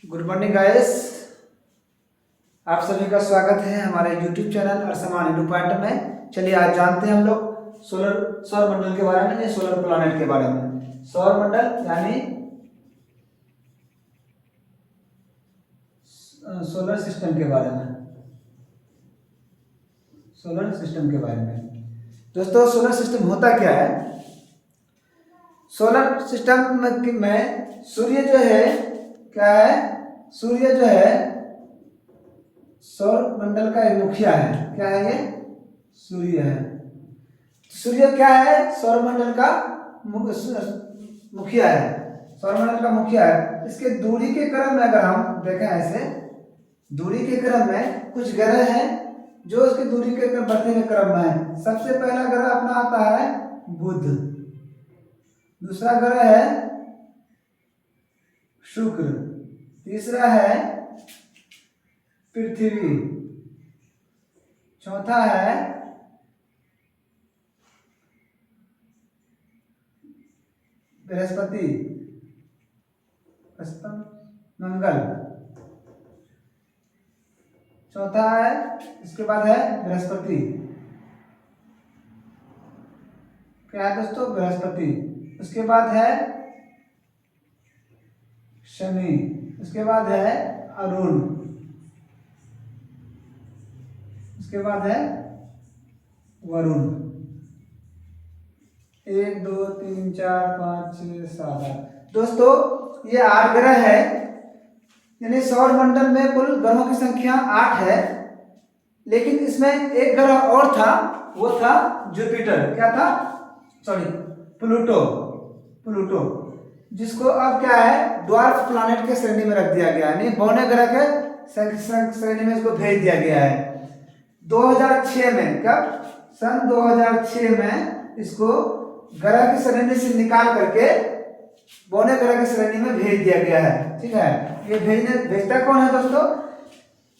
Good morning guys. आप सभी का स्वागत है हमारे यूट्यूब चैनल अर्समान इंडू पॉइंट में। चलिए आज जानते हैं हम लोग सौर मंडल के बारे में, सोलर प्लैनेट के बारे में। सौर मंडल यानी सोलर सिस्टम के बारे में। सोलर सिस्टम के बारे में दोस्तों, सोलर सिस्टम होता क्या है? सोलर सिस्टम में सूर्य जो है क्या है? सूर्य जो है सौर मंडल का एक मुखिया है। क्या है ये? सूर्य है। सूर्य क्या है? सौर मंडल का मुखिया है। सौर मंडल का मुखिया है। इसके दूरी के क्रम में अगर हम देखें, ऐसे दूरी के क्रम में कुछ ग्रह हैं जो उसकी दूरी के बढ़ते हुए क्रम में है। सबसे पहला ग्रह अपना आता है बुध, दूसरा ग्रह है शुक्र, तीसरा है पृथ्वी, चौथा है बृहस्पति, मंगल, चौथा है, इसके बाद है बृहस्पति। क्या है दोस्तों? बृहस्पति। उसके बाद है शनि, उसके बाद है अरुण, उसके बाद है वरुण। 1 2 3 4 5 6 7 8 दोस्तों, ये 8 ग्रह है। यानी सौर मंडल में कुल ग्रहों की संख्या 8 है। लेकिन इसमें एक ग्रह और था, वो था जुपिटर। क्या था? Sorry, Pluto. प्लूटो जिसको अब क्या है, ड्वार्फ प्लैनेट के श्रेणी में रख दिया गया है। यानी बौने ग्रह के श्रेणी में इसको भेज दिया गया है 2006 में। कब? सन 2006 में इसको ग्रह की श्रेणी से निकाल करके बौने ग्रह की श्रेणी में भेज दिया गया है। ठीक है, ये भेजता कौन है दोस्तों?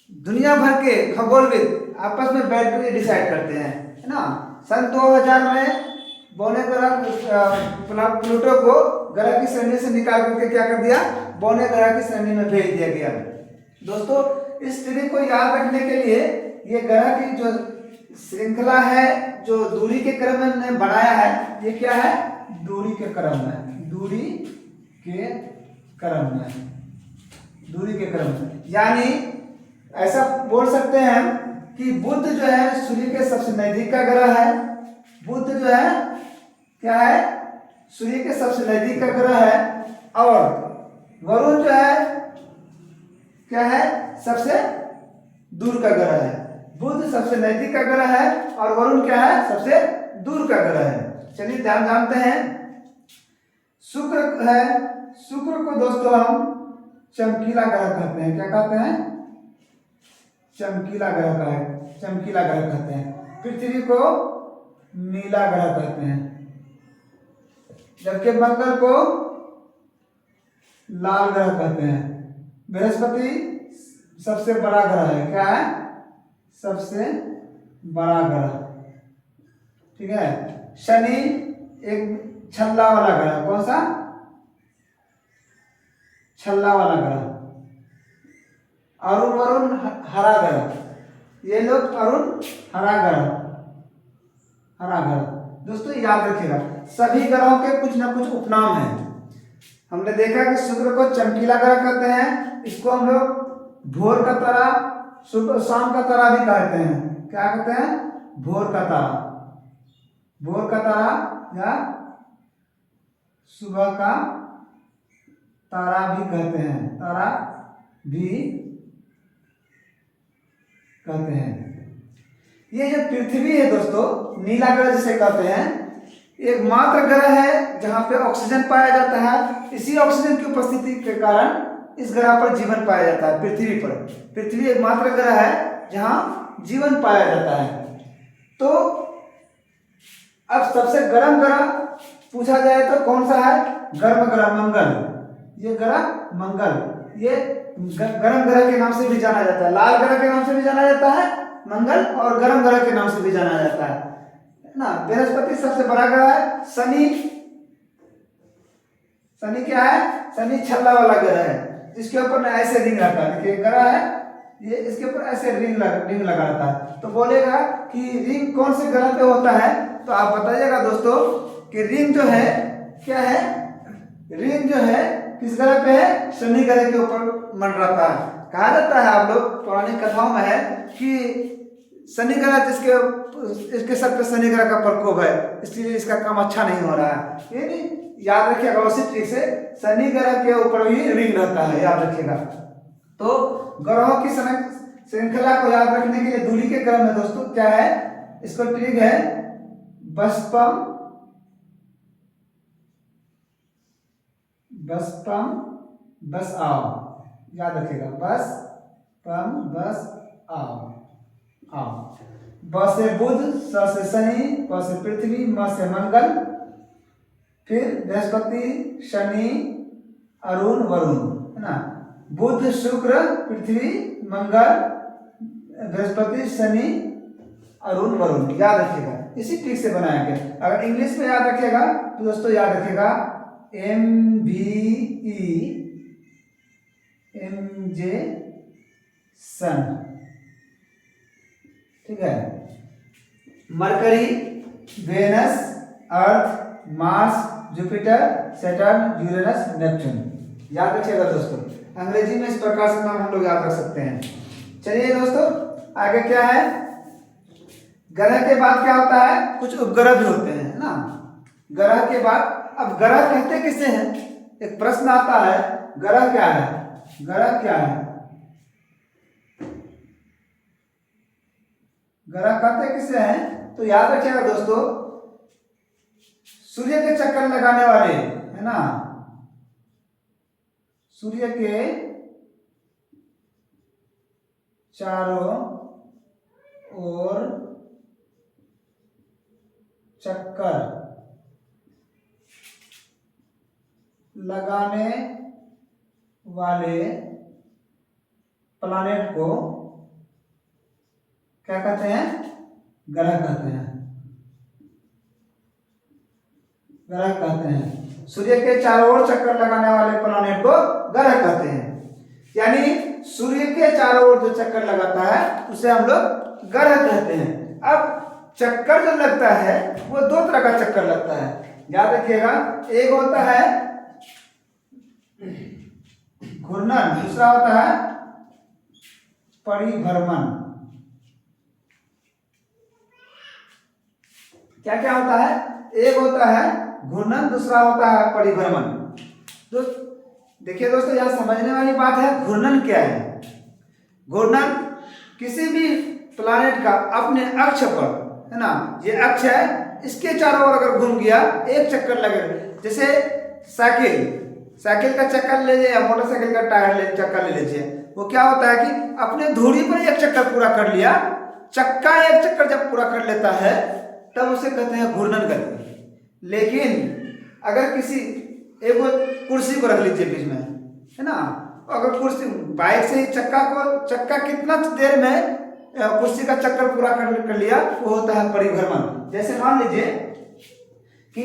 दुनिया भर के खगोलविद आपस में बैठ कर डिसाइड करते हैं, है ना। सन 2000 में बौने ग्रह प्लूटो को ग्रह की श्रेणी से निकाल करके क्या कर दिया? बौने ग्रह की श्रेणी में भेज दिया गया। दोस्तों, इस स्थिति को याद रखने के लिए ये ग्रह की जो श्रृंखला है, जो दूरी के क्रम में बनाया है, ये क्या है? दूरी के क्रम में। दूरी के क्रम में, दूरी के क्रम में। यानी ऐसा बोल सकते हैं कि बुध जो है सूर्य के सबसे नजदीक का ग्रह है। बुध जो है क्या है? सूर्य के सबसे नजदीक का ग्रह है। और वरुण जो है क्या है? सबसे दूर का ग्रह है। बुध सबसे नजदीक का ग्रह है और वरुण क्या है? सबसे दूर का ग्रह है। चलिए जानते हैं। शुक्र है। शुक्र को दोस्तों हम चमकीला ग्रह कहते हैं। क्या कहते हैं? चमकीला ग्रह का है, चमकीला ग्रह कहते हैं। पृथ्वी को नीला ग्रह कहते हैं, जबकि मंगल को लाल ग्रह कहते हैं। बृहस्पति सबसे बड़ा ग्रह है। क्या है? सबसे बड़ा ग्रह। ठीक है। शनि एक छल्ला वाला ग्रह। कौन सा? छल्ला वाला ग्रह। अरुण वरुण हरा ग्रह। ये लोग अरुण हरा ग्रह, हरा ग्रह। दोस्तों याद रखिएगा, सभी ग्रहों के कुछ ना कुछ उपनाम हैं। हमने देखा कि शुक्र को चमकीला ग्रह कहते हैं। इसको हम लोग भोर का तारा, सुबह शाम का तारा भी कहते हैं। क्या कहते हैं? भोर का तारा, भोर का तारा या सुबह का तारा भी कहते हैं। तारा भी कहते हैं। ये जो पृथ्वी है दोस्तों, नीला ग्रह जिसे कहते हैं, एकमात्र ग्रह है जहां पे ऑक्सीजन पाया जाता है। इसी ऑक्सीजन की उपस्थिति के कारण इस ग्रह पर जीवन पाया जाता है। पृथ्वी पर, पृथ्वी एकमात्र ग्रह है जहां जीवन पाया जाता है। तो अब सबसे गर्म ग्रह पूछा जाए तो कौन सा है? गर्म ग्रह मंगल। ये ग्रह मंगल, ये गर्म ग्रह के नाम से भी जाना जाता है। लाल ग्रह के नाम से भी जाना जाता है मंगल, और गर्म ग्रह के नाम से भी जाना जाता है ना। बृहस्पति सबसे बड़ा ग्रह है। शनि, शनि क्या है? शनि छल्ला वाला ग्रह है। जिसके ऊपर ना ऐसे रिंग रहता है, देखिए ग्रह है ये, इसके ऊपर ऐसे रिंग लगा रहता है। तो बोलेगा कि रिंग कौन से ग्रह पे होता है, तो आप बताइएगा दोस्तों कि रिंग जो है क्या है, रिंग जो है किस ग्रह पे है, शनि ग्रह के ऊपर मंडराता है। कहा जाता है, आप लोग पौराणिक कथाओं में है कि शनि ग्रह इसके सर पे शनि ग्रह का प्रकोप है, इसलिए इसका काम अच्छा नहीं हो रहा है। ये नहीं याद रखिएगा, उसी ट्रिक से शनि ग्रह के ऊपर ही रिंग रहता है, याद रखिएगा। तो ग्रहों की श्रृंखला को याद रखने के लिए दूरी के क्रम में दोस्तों क्या है, इसको ट्रिक है बसपम बस आओ, याद रखिएगा, बस पम बस आओ। ब से बुध, स से शनि, प से पृथ्वी, म से मंगल, फिर बृहस्पति, शनि, अरुण, वरुण, है ना। बुध, शुक्र, पृथ्वी, मंगल, बृहस्पति, शनि, अरुण, वरुण, याद रखिएगा, इसी ट्रिक से बनाया गया। अगर इंग्लिश में याद रखिएगा तो दोस्तों याद रखिएगा MJ सन, ठीक है। Mercury, Venus, Earth, Mars, Jupiter, Saturn, Uranus, Neptune, याद रखिएगा दोस्तों। अंग्रेजी में इस प्रकार से नाम हम लोग याद रख सकते हैं। चलिए दोस्तों आगे क्या है, ग्रह के बाद क्या होता है, कुछ उपग्रह भी होते हैं ना। ग्रह के बाद, अब ग्रह कहते किसे हैं, एक प्रश्न आता है, ग्रह क्या है, ग्रह क्या है, ग्रह कहते किसे हैं, तो याद रखिएगा दोस्तों सूर्य के चक्कर लगाने वाले, है ना, सूर्य के चारों ओर चक्कर लगाने वाले प्लैनेट को क्या कहते हैं, ग्रह कहते हैं, ग्रह कहते हैं। सूर्य के चारों ओर चक्कर लगाने वाले प्लैनेट को ग्रह कहते हैं। यानी सूर्य के चारों ओर जो चक्कर लगाता है उसे हम लोग ग्रह कहते हैं। अब चक्कर जो लगता है वो दो तरह का चक्कर लगता है, याद रखिएगा, एक होता है घूर्णन, दूसरा होता है परिभ्रमण। क्या क्या होता है, एक होता है घूर्णन, दूसरा होता है परिभ्रमण। तो देखिए दोस्तों यहाँ समझने वाली बात है, घूर्णन क्या है। घूर्णन किसी भी प्लैनेट का अपने अक्ष पर, है ना, ये अक्ष है, इसके चारों ओर अगर घूम गया, एक चक्कर लगे, जैसे साइकिल का चक्कर ले लीजिए या मोटरसाइकिल का टायर चक्कर ले लीजिए, वो क्या होता है कि अपने धुरी पर एक चक्कर पूरा कर लिया, चक्का एक चक्कर जब पूरा कर लेता है तब उसे कहते हैं घूर्णन करते हैं। लेकिन अगर किसी एक कुर्सी को रख लीजिए बीच में, है ना, अगर कुर्सी बाइक से ही चक्का कितना देर में कुर्सी का चक्कर पूरा कर लिया, वो होता है परिभ्रमण। जैसे मान लीजिए कि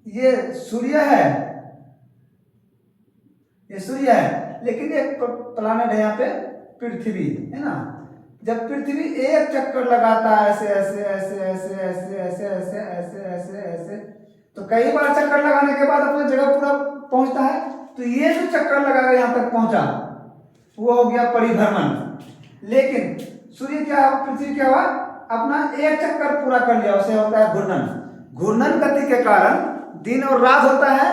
ये सूर्य है, ये सूर्य है, लेकिन एक प्लैनेट है यहाँ पे पृथ्वी, है ना। जब पृथ्वी एक चक्कर लगाता है ऐसे ऐसे ऐसे ऐसे ऐसे ऐसे ऐसे ऐसे ऐसे ऐसे, तो कई बार चक्कर लगाने के बाद अपनी जगह पूरा पहुंचता है, तो ये जो चक्कर लगा यहाँ तक पहुंचा वो हो गया परिभ्रमण। लेकिन सूर्य क्या, पृथ्वी क्या हुआ, अपना एक चक्कर पूरा कर लिया, उसे होता है घूर्णन। घूर्णन गति के कारण दिन और रात होता है,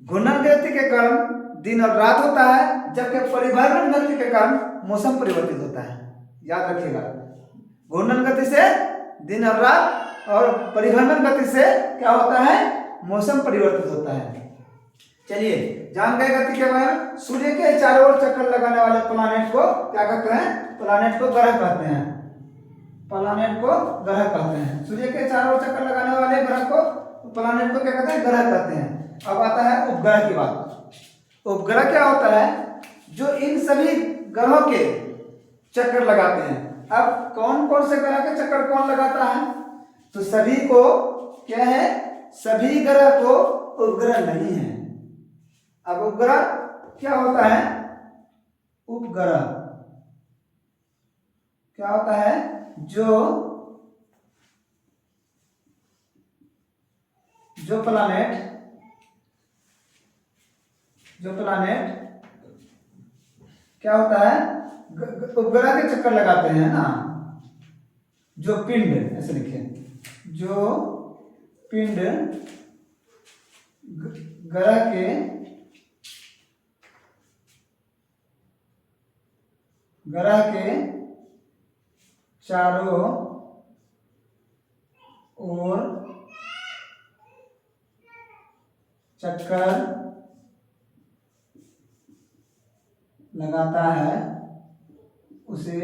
घूर्णन गति के कारण दिन और रात होता है, जबकि परिभ्रमण गति के कारण मौसम परिवर्तित होता है। याद रखिएगा, घूर्णन गति से दिन और रात और परिभ्रमण गति से क्या होता है, मौसम परिवर्तित होता है। चलिए जान गए गति के बारे में। सूर्य के चारों ओर चक्कर लगाने वाले प्लैनेट को क्या कहते हैं, प्लैनेट को ग्रह कहते हैं, प्लैनेट को ग्रह कहते हैं। सूर्य के चारों ओर चक्कर लगाने वाले ग्रह को, प्लैनेट को क्या कहते हैं, ग्रह कहते हैं। अब आता है उपग्रह की बात। उपग्रह क्या होता है, जो इन सभी ग्रहों के चक्कर लगाते हैं। अब कौन कौन से ग्रह के चक्कर कौन लगाता है, तो सभी को क्या है, सभी ग्रह को उपग्रह नहीं है। अब उपग्रह क्या होता है? उपग्रह। क्या होता है? जो प्लानेट क्या होता है? उपग्रह के चक्कर लगाते हैं ना, जो पिंड, ऐसे लिखिए, जो पिंड ग्रह के चारों ओर चक्कर लगाता है, उसे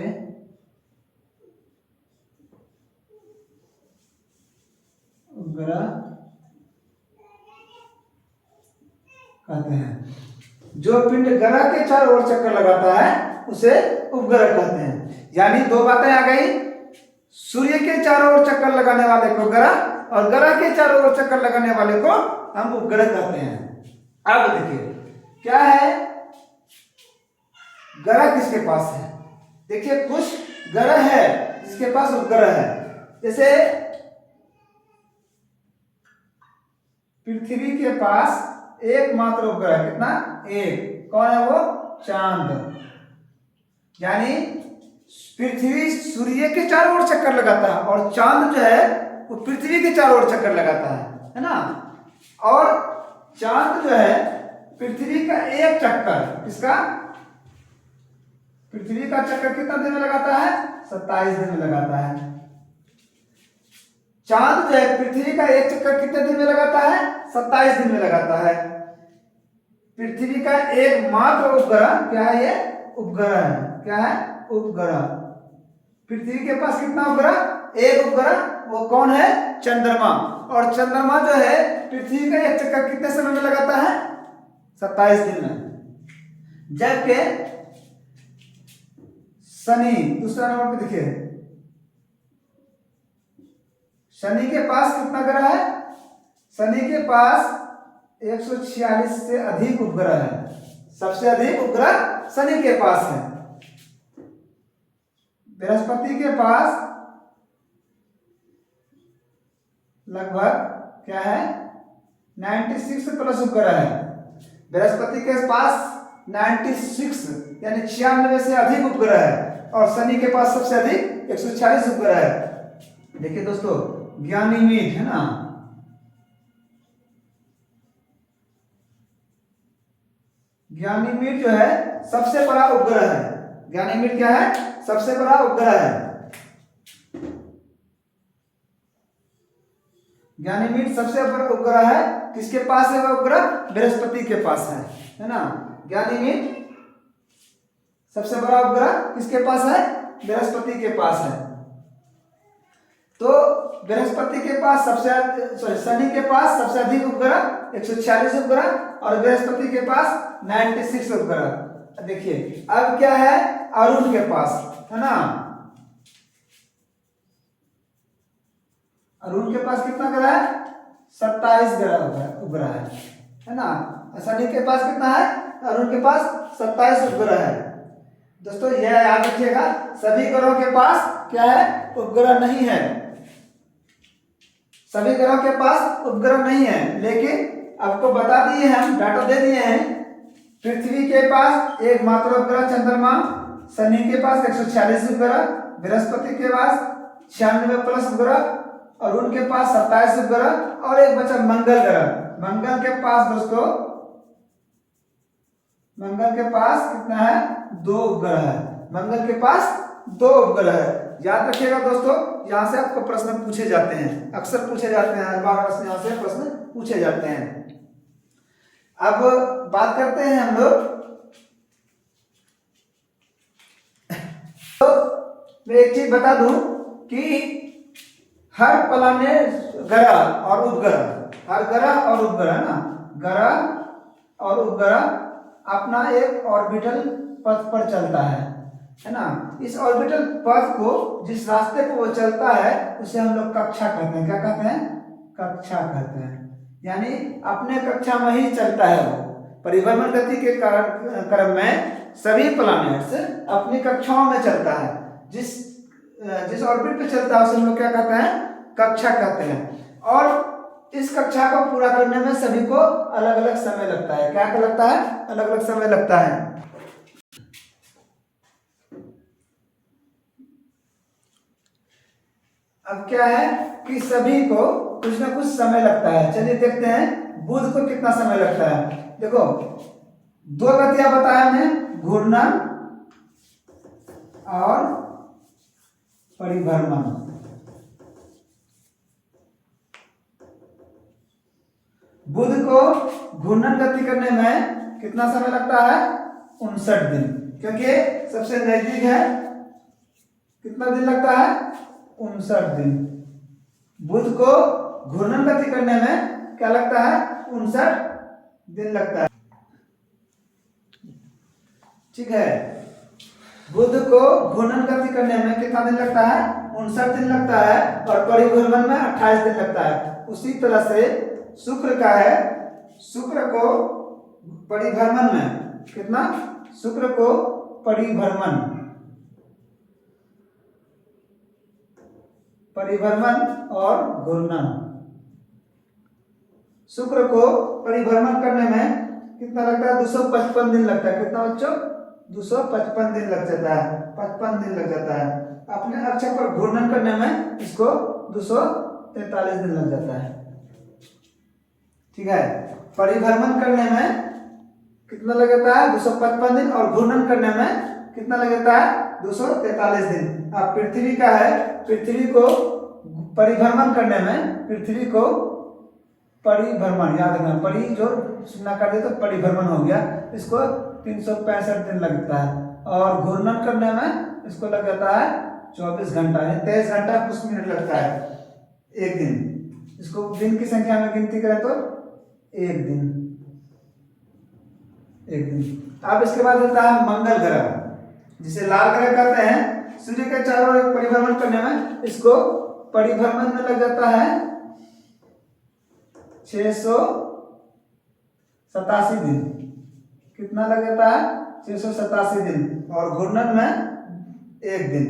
उपग्रह कहते हैं। जो पिंड ग्रह के चारों ओर चक्कर लगाता है उसे उपग्रह कहते हैं। यानी दो बातें आ गई, सूर्य के चारों ओर चक्कर लगाने वाले को ग्रह और ग्रह के चारों ओर चक्कर लगाने वाले को हम उपग्रह कहते हैं। अब देखिए क्या है, ग्रह किसके पास है? देखिए कुछ ग्रह है जिसके पास उपग्रह है, जैसे पृथ्वी के पास एकमात्र उपग्रह, कितना? एक। कौन है वो? चांद। यानी पृथ्वी सूर्य के चारों ओर चक्कर लगाता है और चांद जो है वो पृथ्वी के चारों ओर चक्कर लगाता है ना। और चांद जो है पृथ्वी का एक चक्कर, किसका? पृथ्वी का चक्कर कितना दिन में लगाता है? 27 दिन में लगाता है। चांद जो है पृथ्वी का एक चक्कर कितने दिन में लगाता है? 27 दिन में लगाता है। पृथ्वी का एकमात्र उपग्रह क्या है? ये उपग्रह है। क्या है? उपग्रह। पृथ्वी के पास कितना उपग्रह? एक उपग्रह। वो कौन है? चंद्रमा। और चंद्रमा जो है पृथ्वी का एक चक्कर कितने समय में लगाता है? 27 दिन में। जबकि शनि दूसरा नंबर पे देखिए, शनि के पास कितना ग्रह है? शनि के पास 146 से अधिक उपग्रह है। सबसे अधिक उपग्रह शनि के पास है। बृहस्पति के पास लगभग क्या है? 96 प्लस उपग्रह है। बृहस्पति के पास 96 यानी 96 से अधिक उपग्रह है और शनि के पास सबसे अधिक 146 उपग्रह है। देखिए दोस्तों, ज्ञानीमीड है ना, ज्ञानीमीड जो है सबसे बड़ा उपग्रह है। ज्ञानीमीड क्या है? सबसे बड़ा उपग्रह है। ज्ञानीमीड सबसे बड़ा उपग्रह है। किसके पास है वह उपग्रह? बृहस्पति के पास है ना। ज्ञानीमीड सबसे बड़ा उपग्रह किसके पास है? बृहस्पति के पास है। तो बृहस्पति के पास शनि के पास सबसे अधिक उपग्रह 146 उपग्रह और बृहस्पति के पास 96 उपग्रह। देखिए अब क्या है? अरुण के पास है ना। अरुण के पास कितना ग्रह है? 27 ग्रह उपग्रह है ना। शनि के पास कितना है? अरुण के पास 27 उपग्रह है। दोस्तों यह याद रखिएगा, सभी ग्रहों के पास क्या है? उपग्रह नहीं है। सभी ग्रहों के पास उपग्रह नहीं है, लेकिन आपको बता दिए हैं, हम डाटा दे दिए हैं। पृथ्वी के पास एकमात्र उपग्रह चंद्रमा, शनि के पास 146 उपग्रह, बृहस्पति के पास 96 प्लस उपग्रह, अरुण के पास 27 उपग्रह और एक बचा मंगल ग्रह। मंगल के पास दोस्तों, मंगल के पास कितना है? 2 उपग्रह है। मंगल के पास 2 उपग्रह है। याद रखिएगा दोस्तों, यहां से आपको प्रश्न पूछे जाते हैं, अक्सर पूछे जाते हैं, हर बार यहां से प्रश्न पूछे जाते हैं। अब बात करते हैं हम लोग, तो मैं एक चीज बता दूं कि हर प्लैनेट ग्रह और उपग्रह, हर ग्रह और उपग्रह ना, ग्रह और उपग्रह अपना एक ऑर्बिटल पथ पर चलता है ना। इस ऑर्बिटल पथ को, जिस रास्ते पर वो चलता है, उसे हम लोग कक्षा कहते हैं। क्या कहते हैं? कक्षा कहते हैं। यानी अपने कक्षा में ही चलता है वो। परिभ्रमण गति के क्रम में सभी प्लैनेट्स अपनी कक्षाओं में चलता है। जिस ऑर्बिट पे चलता है उसे हम लोग क्या कहते हैं, कक्षा कहते हैं। और इस कक्षा को पूरा करने में सभी को अलग अलग समय लगता है। क्या लगता है, अलग अलग समय लगता है। अब क्या है कि सभी को कुछ ना कुछ समय लगता है। चलिए देखते हैं बुध को कितना समय लगता है। देखो 2 गतियां बताया हमने, घूर्णन और परिभ्रमण। बुध को घूर्णन गति करने में कितना समय लगता है, 59 दिन, क्योंकि सबसे नजदीक है। कितना दिन लगता है, 59 दिन। बुध को घूर्णन गति करने में क्या लगता है, 59 दिन लगता है। ठीक है, बुध को घूर्णन गति करने में कितना दिन लगता है, 59 दिन लगता है, और परिभ्रमण में 28 दिन लगता है। उसी तरह से शुक्र का है, शुक्र को परिभ्रमण में कितना, शुक्र को परिभ्रमण और घूर्णन, शुक्र को परिभ्रमण करने में कितना लगता है, 255 दिन लगता है। कितना बच्चों, 255 दिन लग जाता है, 55 दिन लग जाता है। अपने अक्ष पर घूर्णन करने में इसको 243 दिन लग जाता है। ठीक है, परिभ्रमण करने में कितना लग जाता है, 255 दिन, और घूर्णन करने में कितना लग जाता है, 243 दिन। अब पृथ्वी का है, पृथ्वी को परिभ्रमण करने में, पृथ्वी को परिभ्रमण, याद रखना, परि जो सुनना कर दे तो परिभ्रमण हो गया, इसको 365 दिन लगता है, और घूर्णन करने में इसको लग जाता है 24 घंटा, 23 घंटा कुछ मिनट लगता है एक दिन। इसको दिन की संख्या में गिनती करें तो एक दिन। अब इसके बाद होता है मंगल ग्रह, जिसे लाल ग्रह कहते हैं। सूर्य के चारों ओर परिभ्रमण करने में इसको परिभ्रमण में लग जाता है 687 दिन। कितना लग जाता है, 687 दिन, और घूर्णन में 1 दिन।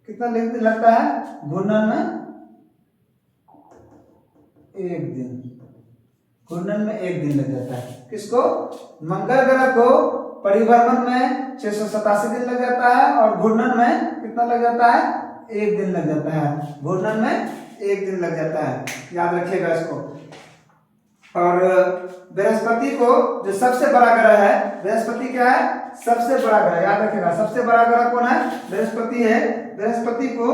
कितना लगता है, घूर्णन में 1 दिन, घूर्णन में 1 दिन लग जाता है। किसको, मंगल ग्रह को परिभ्रमण में 687 दिन लग जाता है, और घूर्णन में कितना लग जाता है, 1 दिन लग जाता है। घूर्णन में 1 दिन लग जाता है, याद रखिएगा इसको। और बृहस्पति को, जो सबसे बड़ा ग्रह है, बृहस्पति क्या है, सबसे बड़ा ग्रह, याद रखिएगा। सबसे बड़ा ग्रह कौन है, बृहस्पति है। बृहस्पति को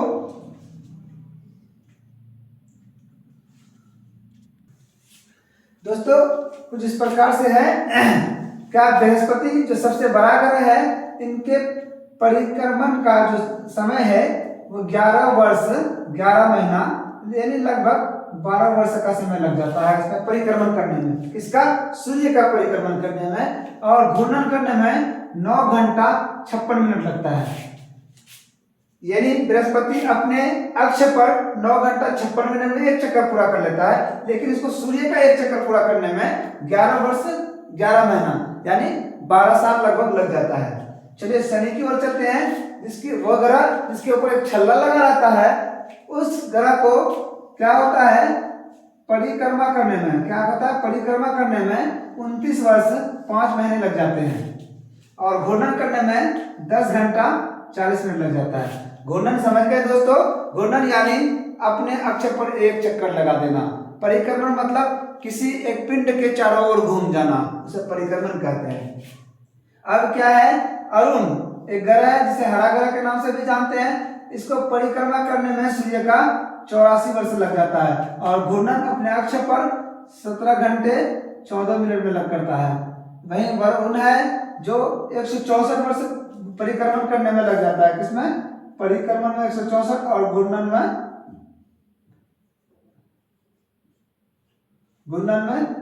दोस्तों कुछ इस प्रकार से है, क्या बृहस्पति जो सबसे बड़ा ग्रह है, इनके परिक्रमण का जो समय है वो 11 वर्ष 11 महीना, यानी लगभग 12 वर्ष का समय लग जाता है इसका परिक्रमण करने में। किसका, सूर्य का परिक्रमण करने में, और घूर्णन करने में 9 घंटा 56 मिनट लगता है। यानी बृहस्पति अपने अक्ष पर 9 घंटा 56 मिनट में एक चक्कर पूरा कर लेता है, लेकिन इसको सूर्य का एक चक्कर पूरा करने में 11 वर्ष 11 महीना, यानी 12 साल लगभग लग जाता है। चलिए शनि की ओर चलते हैं। जिसकी वह ग्रह जिसके ऊपर एक छल्ला लगा रहता है, उस ग्रह को क्या होता है, परिक्रमा करने में, क्या होता है, परिक्रमा करने में 29 वर्ष 5 महीने लग जाते हैं, और घूर्णन करने में 10 घंटा 40 मिनट लग जाता है। घूर्णन समझ गए दोस्तों, घूर्णन यानी अपने अक्ष पर एक चक्कर लगा देना। परिक्रमण मतलब किसी एक पिंड के चारों ओर घूम जाना, उसे परिक्रमण कहते हैं। अब क्या है, अरुण एक ग्रह है जिसे हरा ग्रह के नाम से भी जानते हैं। इसको परिक्रमा करने में सूर्य का 84 वर्ष लग जाता है, और घूर्णन अपने अक्ष पर 17 घंटे 14 मिनट में लग करता है। वहीं वरुण है जो 164 वर्ष परिक्रमण करने में लग जाता है। किसमें, परिक्रमण में 164, और घूर्णन में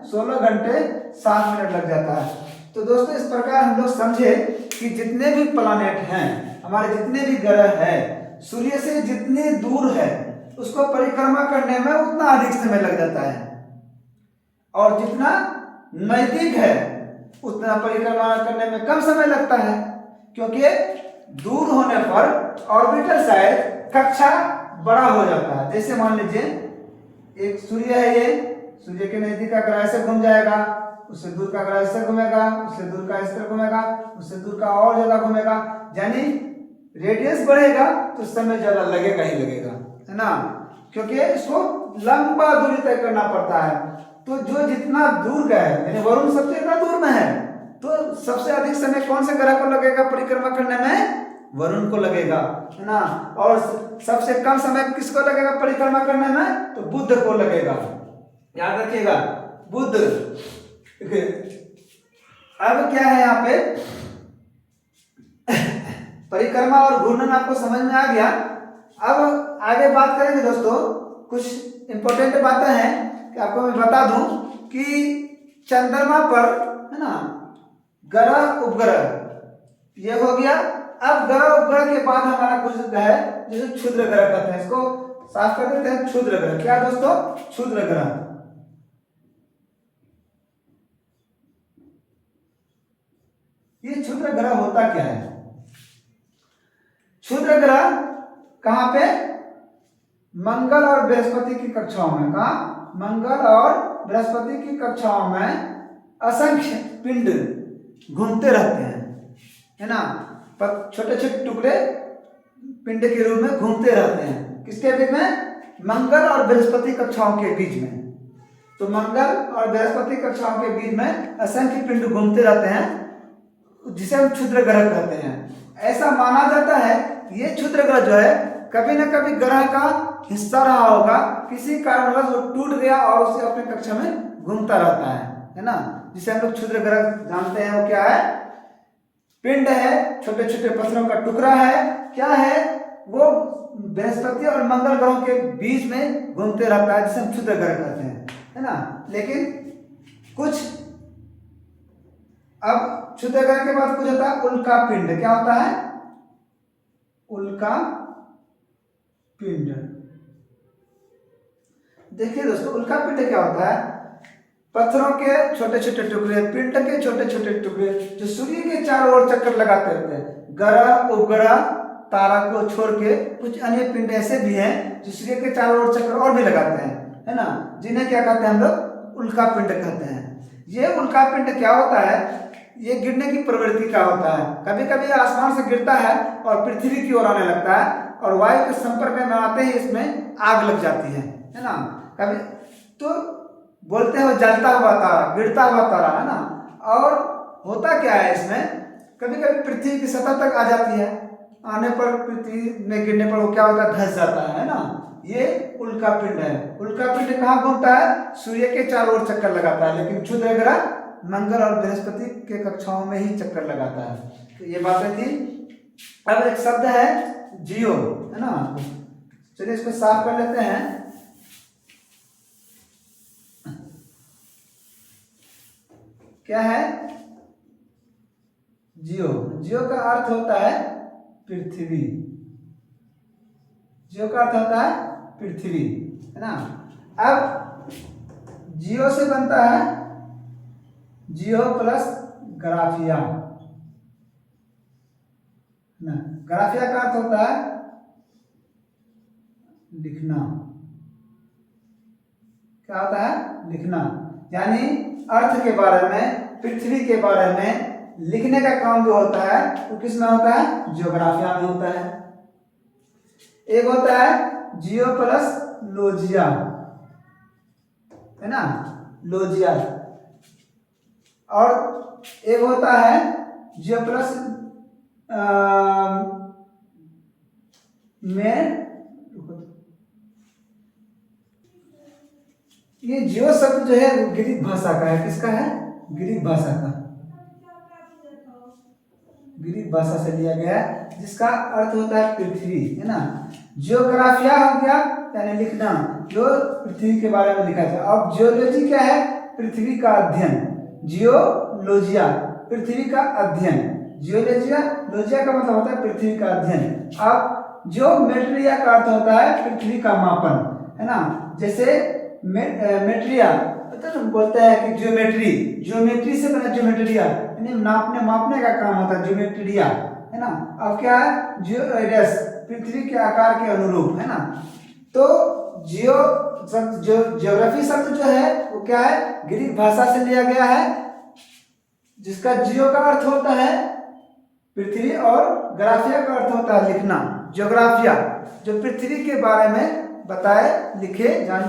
16 घंटे 7 मिनट लग जाता है। तो दोस्तों इस प्रकार हम लोग समझे कि जितने भी प्लैनेट हैं, हमारे जितने भी ग्रह हैं, सूर्य से जितनी दूर है उसको परिक्रमा करने में उतना अधिक समय लग जाता है, और जितना नजदीक है उतना परिक्रमा करने में कम समय लगता है, क्योंकि दूर होने पर ऑर्बिटल साइज कक्षा बड़ा हो जाता है। जैसे मान लीजिए एक सूर्य है, ये सूर्य के नजदीक का ग्रह से घूम जाएगा, उससे दूर का ग्रह से घूमेगा, उससे दूर का इस तरह घूमेगा, उससे दूर का और ज्यादा घूमेगा, यानी रेडियस बढ़ेगा तो समय ज्यादा लगेगा ही लगेगा, है ना, क्योंकि इसको लंबा दूरी तय करना पड़ता है। तो जो जितना दूर का है, यानी वरुण सबसे ज्यादा दूर में है, तो सबसे अधिक समय कौन से ग्रह को लगेगा परिक्रमा करने में? वरुण को लगेगा, है ना। और सबसे कम समय किसको लगेगा परिक्रमा करने में? तो बुध को लगेगा, याद रखिएगा, बुध। अब क्या है यहाँ पे, परिक्रमा और घूर्णन आपको समझ में आ गया। अब आगे बात करेंगे दोस्तों, कुछ इंपॉर्टेंट बातें हैं कि आपको मैं बता दूं कि चंद्रमा पर, है ना, ग्रह उपग्रह ये हो गया। अब ग्रह उपग्रह के बाद हमारा कुछ है जिसे क्षुद्र ग्रह कहते हैं, इसको साफ कर देते हैं। क्षुद्र ग्रह क्या दोस्तों? क्षुद्र ग्रह। ये क्षुद्र ग्रह होता क्या है? क्षुद्र ग्रह कहां पे? मंगल और बृहस्पति की कक्षाओं में। कहा? मंगल और बृहस्पति की कक्षाओं में असंख्य पिंड घूमते रहते हैं, है ना, छोटे छोटे टुकड़े पिंड के रूप में घूमते रहते हैं। किसके बीच में? मंगल और बृहस्पति कक्षाओं के बीच में। तो मंगल और बृहस्पति कक्षाओं के बीच में असंख्य पिंड घूमते रहते हैं, जिसे हम क्षुद्र ग्रह कहते हैं। ऐसा माना जाता है ये क्षुद्र ग्रह जो है कभी न कभी ग्रह का हिस्सा रहा होगा, किसी कारणवश वो टूट गया और उसे अपने कक्षा में घूमता रहता है ना, जिसे हम लोग क्षुद्र ग्रह जानते हैं। वो क्या है? पिंड है, छोटे छोटे पत्थरों का टुकड़ा है, क्या है वो? बृहस्पति और मंगल ग्रहों के बीच में घूमते रहता है, जिसे हम क्षुद्र ग्रह कहते हैं, है ना। लेकिन कुछ, अब क्षुद्र ग्रह के बाद कुछ होता है उल्का पिंड। क्या होता है? उल्का पिंड। देखिए दोस्तों, उल्का पिंड क्या होता है? पत्थरों के छोटे छोटे टुकड़े, पिंड के छोटे छोटे टुकड़े जो सूर्य के चारों ओर चक्कर लगाते रहते हैं। ग्रह उपग्रह तारा को छोड़ के कुछ अन्य पिंड ऐसे भी हैं जो सूर्य के चारों ओर चक्कर और भी लगाते हैं, है ना, जिन्हें क्या कहते हैं हम लोग? उल्का पिंड कहते हैं। ये उल्का पिंड क्या होता है? ये गिरने की प्रवृत्ति का होता है। कभी कभी आसमान से गिरता है और पृथ्वी की ओर आने लगता है, और वायु के संपर्क में आते ही इसमें आग लग जाती है ना। कभी तो बोलते हैं वो जलता हुआ तारा, गिरता हुआ तारा, है ना। और होता क्या है इसमें, कभी कभी पृथ्वी की सतह तक आ जाती है, आने पर पृथ्वी में गिरने पर वो क्या होता है? धंस जाता है ना। ये उल्का पिंड है। उल्का पिंड कहाँ घूमता है? सूर्य के चारों ओर चक्कर लगाता है, लेकिन क्षुद्र ग्रह मंगल और बृहस्पति के कक्षाओं में ही चक्कर लगाता है। तो ये बातें थी। अब एक शब्द है जियो, है ना, चलिए इसको साफ कर लेते हैं। क्या है जियो? जियो का अर्थ होता है पृथ्वी। जियो का अर्थ होता है पृथ्वी, है ना। अब जियो से बनता है जियो प्लस ग्राफिया ना। ग्राफिया का अर्थ होता है लिखना। क्या होता है? लिखना, यानी अर्थ के बारे में, पृथ्वी के बारे में लिखने का काम जो होता है वो किस में होता है? ज्योग्राफिया में होता है। एक होता है जियो प्लस लोजिया, है ना, लोजिया। और एक होता है जियो प्लस में। ये जियो शब्द जो है वो ग्रीक भाषा का है। किसका है? ग्रीक भाषा का। ग्रीक भाषा से लिया गया है, जिसका अर्थ होता है पृथ्वी, है ना। जियोग्राफिया हो गया यानी लिखना, जो पृथ्वी के बारे में लिखा जाए। अब जियोलॉजी क्या है? पृथ्वी का अध्ययन। जियोलॉजिया पृथ्वी का अध्ययन। जियोलॉजिया, लोजिया का मतलब होता है पृथ्वी का अध्ययन। अब जियोमेट्रिया का अर्थ होता है पृथ्वी का मापन, है ना। जैसे मेट्रिया बोलते हैं कि ज्योमेट्री से बना ज्योमेट्रिया, यानी नापने मापने का काम होता है ज्योमेट्रिया, है ना। अब क्या है, जियोइडस, पृथ्वी के आकार के अनुरूप, है ना। तो ज्योग्राफी शब्द जो है वो क्या है, ग्रीक भाषा से लिया गया है, जिसका जियो का अर्थ होता है पृथ्वी और ग्राफिया का अर्थ होता है लिखना। ज्योग्राफिया जो पृथ्वी के बारे में बताए लिखे जान,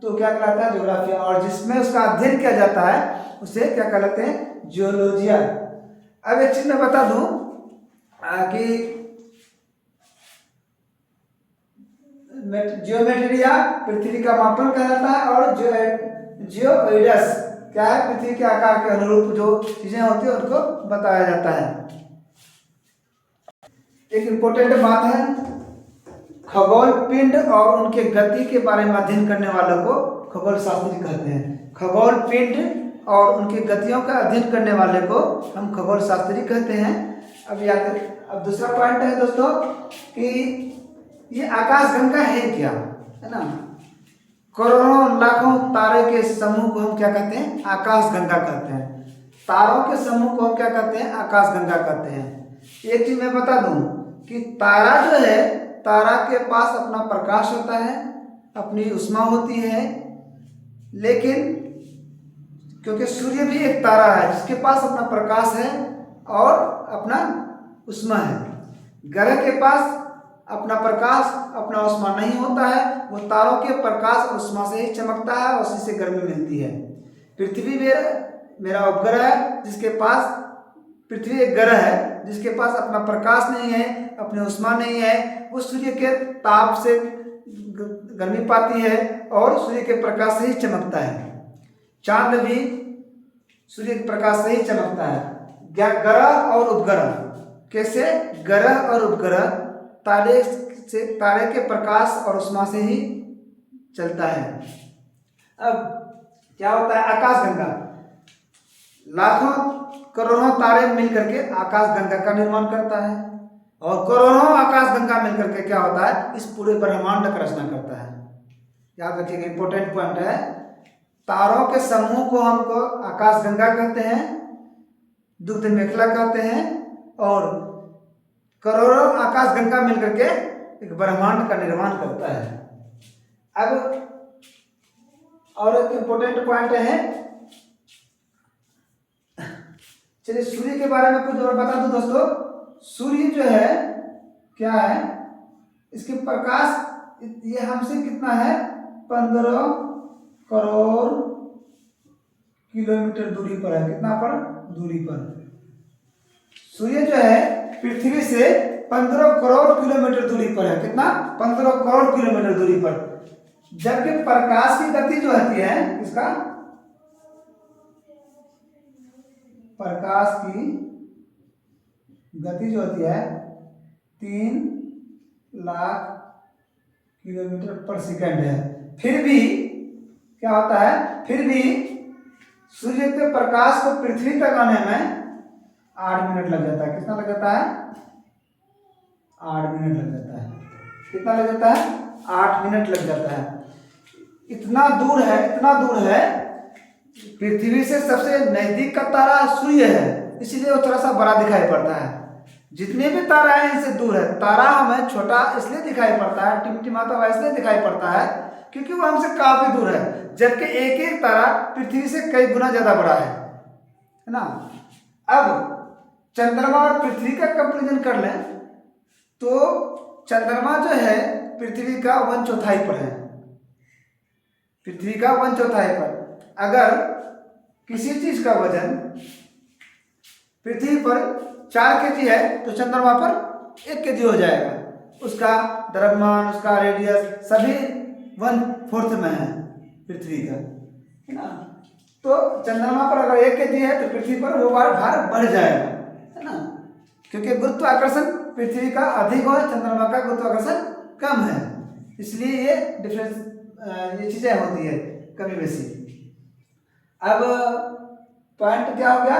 तो क्या कहलाता है, ज्योग्राफिया। और जिसमें उसका अध्ययन किया जाता है उसे क्या कहलाते हैं, जियोलॉजिया। अब एक चीज मैं बता दूं कि जियोमेट्रिया पृथ्वी का मापन कहलाता है, और जियोइडस क्या है, पृथ्वी के आकार के अनुरूप जो चीजें होती है उनको बताया जाता है। एक इम्पोर्टेंट बात है, खगोल पिंड और उनके गति के बारे में अध्ययन करने वालों को खगोल शास्त्री कहते हैं। खगोल पिंड और उनकी गतियों का अध्ययन करने वाले को हम खगोल शास्त्री कहते हैं। अब दूसरा पॉइंट है दोस्तों कि ये आकाशगंगा है क्या, है ना। करोड़ों लाखों तारे के समूह को हम क्या कहते हैं, आकाशगंगा कहते हैं। तारों के समूह को हम क्या कहते हैं, आकाशगंगा कहते हैं। एक चीज मैं बता दूं कि तारा जो है, तारा के पास अपना प्रकाश होता है, अपनी ऊष्मा होती है, लेकिन क्योंकि सूर्य भी एक तारा है जिसके पास अपना प्रकाश है और अपना ऊष्मा है। ग्रह के पास अपना प्रकाश अपना ऊष्मा नहीं होता है, वो तारों के प्रकाश और ऊष्मा से ही चमकता है और उसी से गर्मी मिलती है। पृथ्वी मेरा उपग्रह है जिसके पास, पृथ्वी एक ग्रह है जिसके पास अपना प्रकाश नहीं है, अपनी ऊष्मा नहीं है, वो सूर्य के ताप से गर्मी पाती है और सूर्य के प्रकाश से ही चमकता है। चांद भी सूर्य के प्रकाश से ही चमकता है। ग्रह और उपग्रह कैसे, ग्रह और उपग्रह तारे के प्रकाश और ऊष्मा से ही चलता है। अब क्या होता है, आकाशगंगा, लाखों करोड़ों तारे मिलकर के आकाशगंगा का निर्माण करता है, और करोड़ों आकाशगंगा मिलकर के क्या होता है, इस पूरे ब्रह्मांड का रचना करता है। याद रखिएगा, इंपॉर्टेंट पॉइंट है। तारों के समूह को हमको आकाशगंगा कहते हैं, दुग्ध मेखला कहते हैं, और करोड़ों आकाशगंगा मिलकर के एक ब्रह्मांड का निर्माण करता है। अब और एक इंपॉर्टेंट पॉइंट है, चलिए सूर्य के बारे में कुछ और बता दूं दोस्तों। सूर्य जो है क्या है, इसके प्रकाश ये हमसे कितना है, 15 करोड़ किलोमीटर दूरी पर है। कितना पर, दूरी पर। सूर्य जो है पृथ्वी से 15 करोड़ किलोमीटर दूरी पर है। कितना, 15 करोड़ किलोमीटर दूरी पर। जबकि प्रकाश की गति जो होती है, इसका प्रकाश की गति जो होती है 3 लाख किलोमीटर पर सेकंड है। फिर भी क्या होता है, फिर भी सूर्य के प्रकाश को पृथ्वी तक आने में 8 मिनट लग जाता है। कितना लग जाता है, 8 मिनट लग जाता है। कितना लग जाता है, 8 मिनट लग जाता है। इतना दूर है, इतना दूर है। पृथ्वी से सबसे नजदीक का तारा सूर्य है, इसीलिए वो थोड़ा सा बड़ा दिखाई पड़ता है। जितने भी तारा है इनसे दूर है। तारा हमें छोटा इसलिए दिखाई पड़ता है, टिमटिमाता हुआ इसलिए दिखाई पड़ता है क्योंकि वो हमसे काफी दूर है, जबकि एक एक तारा पृथ्वी से कई गुना ज्यादा बड़ा है ना। अब चंद्रमा और पृथ्वी का कंपैरिजन कर लें तो चंद्रमा जो है पृथ्वी का 1/4 पर है। पृथ्वी का 1/4 पर। अगर किसी चीज का वजन पृथ्वी पर 4 kg है तो चंद्रमा पर 1 kg हो जाएगा। उसका द्रव्यमान, उसका रेडियस सभी 1/4 में है पृथ्वी का, है ना। तो चंद्रमा पर अगर 1 kg है तो पृथ्वी पर वो भार बढ़ जाएगा, है ना, क्योंकि गुरुत्वाकर्षण पृथ्वी का अधिक हो, चंद्रमा का गुरुत्वाकर्षण कम है, इसलिए ये डिफरेंस, ये चीजें होती है कमी बेसी। अब पॉइंट क्या हो गया,